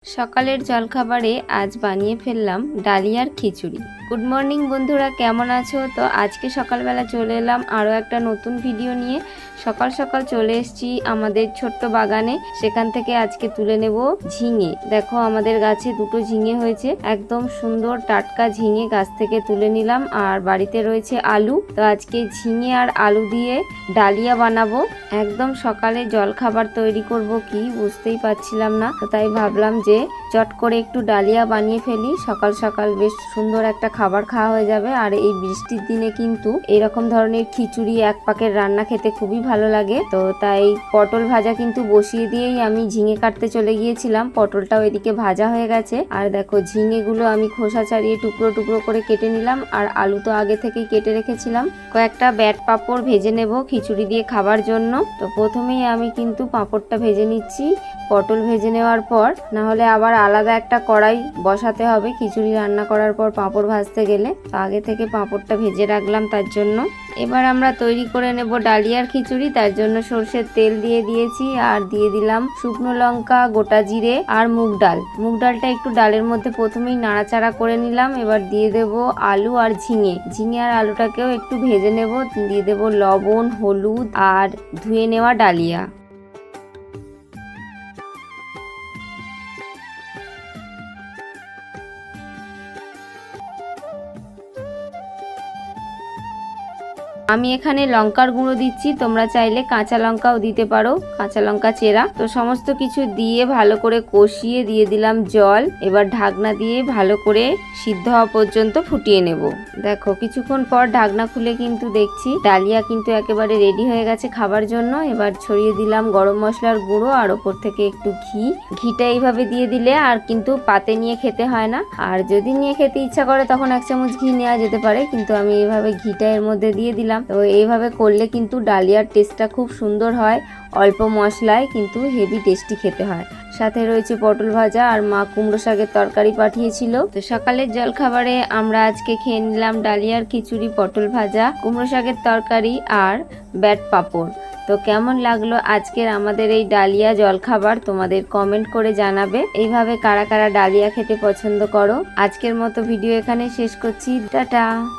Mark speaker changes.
Speaker 1: সকালের জলখাবারে আজ বানিয়ে ফেললাম ডালিয়ার খিচুড়ি। গুড মর্নিং বন্ধুরা, কেমন আছো? তো আজকে সকালবেলা চলে এলাম আরও একটা নতুন ভিডিও নিয়ে। সকাল সকাল চলে এসেছি আমাদের ছোট্ট বাগানে, সেখান থেকে আজকে তুলে নেব ঝিঙে। দেখো আমাদের গাছে দুটো ঝিঙে হয়েছে, একদম সুন্দর টাটকা ঝিঙে গাছ থেকে তুলে নিলাম। আর বাড়িতে রয়েছে আলু, তো আজকে ঝিঙে আর আলু দিয়ে ডালিয়া বানাবো। একদম সকালে জলখাবার তৈরি করব কি বুঝতেই পারছিলাম না, তো তাই ভাবলাম যে চট করে একটু ডালিয়া বানিয়ে ফেলি। সকাল সকাল বেশ সুন্দর একটা খাবার খাওয়া হয়ে যাবে। আর এই বৃষ্টির দিনে কিন্তু এরকম ধরনের খিচুড়ি এক পাকের রান্না খেতে খুবই ভালো লাগে। তো তাই পটল ভাজা কিন্তু বসিয়ে দিয়েই আমি ঝিঙে কাটতে চলে গিয়েছিলাম। পটলটাও এদিকে ভাজা হয়ে গেছে। আর দেখো ঝিঙে গুলো আমি খোসা ছাড়িয়ে টুকরো টুকরো করে কেটে নিলাম। আর আলু তো আগে থেকেই কেটে রেখেছিলাম। কয়েকটা ব্যাট পাঁপড় ভেজে নেব খিচুড়ি দিয়ে খাবার জন্য। তো প্রথমেই আমি কিন্তু পাঁপড়টা ভেজে নিচ্ছি। পটল ভেজে নেওয়ার পর না হলে আবার আলাদা একটা কড়াই বসাতে হবে খিচুড়ি রান্না করার পর পাঁপড় ভাজতে গেলে। তো আগে থেকে পাঁপড়টা ভেজে রাখলাম তার জন্য। এবার আমরা তৈরি করে নেব ডালিয়ার খিচুড়ি। তার জন্য সর্ষের তেল দিয়ে দিয়েছি, আর দিয়ে দিলাম শুকনো লঙ্কা, গোটা জিরে আর মুগ ডাল। মুগ ডালটা একটু ডালের মধ্যে প্রথমেই নাড়াচাড়া করে নিলাম। এবার দিয়ে দেব আলু আর ঝিঙে আর আলুটাকেও একটু ভেজে নেব। দিয়ে দেব লবণ, হলুদ আর ধুয়ে নেওয়া ডালিয়া। আমি এখানে লঙ্কার গুঁড়ো দিচ্ছি, তোমরা চাইলে কাঁচা লঙ্কাও দিতে পারো, কাঁচা লঙ্কা চেরা। তো সমস্ত কিছু দিয়ে ভালো করে কষিয়ে দিয়ে দিলাম জল। এবার ঢাকনা দিয়ে ভালো করে সিদ্ধ হওয়া পর্যন্ত ফুটিয়ে নেব। দেখো কিছুক্ষণ পর ঢাকনা খুলে কিন্তু দেখছি ডালিয়া কিন্তু একেবারে রেডি হয়ে গেছে খাবার জন্য। এবার ছড়িয়ে দিলাম গরম মশলার গুঁড়ো আর ওপর থেকে একটু ঘিটা এইভাবে দিয়ে দিলে আর কিন্তু পাতে নিয়ে খেতে হয় না। আর যদি নিয়ে খেতে ইচ্ছা করে তখন 1 চামচ ঘি নেওয়া যেতে পারে, কিন্তু আমি এইভাবে ঘিটা এর মধ্যে দিয়ে দিলাম। তো এইভাবে করলে কিন্তু ডালিয়ার টেস্টটা খুব সুন্দর হয়। অল্প মশলায় কিন্তু হেভি টেস্টি খেতে হয়। সাথে রয়েছে পটল ভাজা, আর মা কুমড়ো শাকের তরকারি পাঠিয়েছিল। তো সকালের জলখাবারে আমরা আজকে খেয়ে নিলাম ডালিয়ার খিচুড়ি, পটল ভাজা, কুমড়ো শাকের তরকারি আর ব্যাট পাঁপড়। তো কেমন লাগলো আজকের আমাদের এই ডালিয়া জলখাবার তোমাদের কমেন্ট করে জানাবে। এইভাবে কারা কারা ডালিয়া খেতে পছন্দ করো। আজকের মতো ভিডিও এখানে শেষ করছি, টাটা।